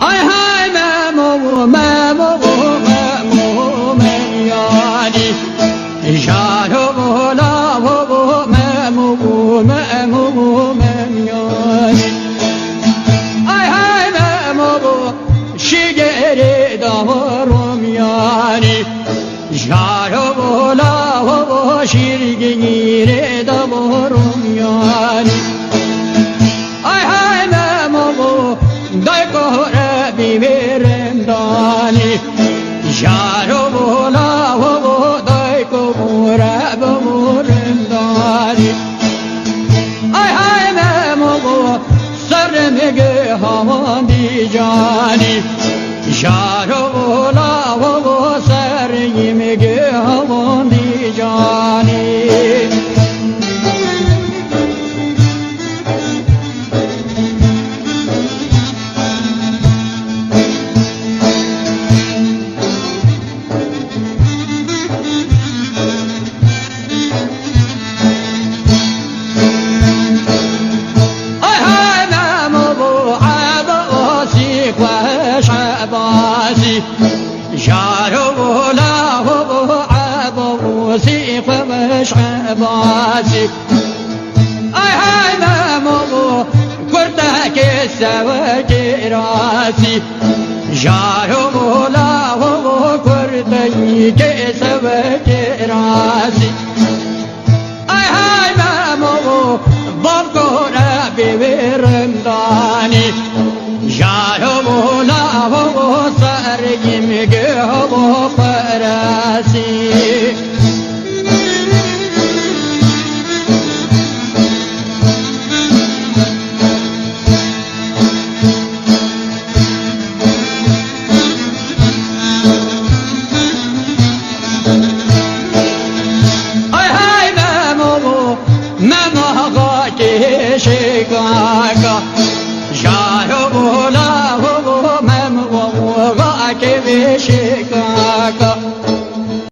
Ay hay memo memo memo men yani Jaro la memo memo men yani Ay hay memo şigeri damarım yani Jaro la şirgiri damarım yani Ay hay memo Dai kore biberem dani Jaro bola ho dai kore biberem dani Ay hay memo sarmege haman di jani Jaro bola ho sarmege haman di jani جارو لا هو عبو سيف مش عباسي اي هاي مامو كرتك السواك راسي جارو لا هو كرتك السواك راسي اي هاي مامو بابكورا ببرمداني جارو لا هو sargimge hava parasi Ay hay memo ga ke shikaka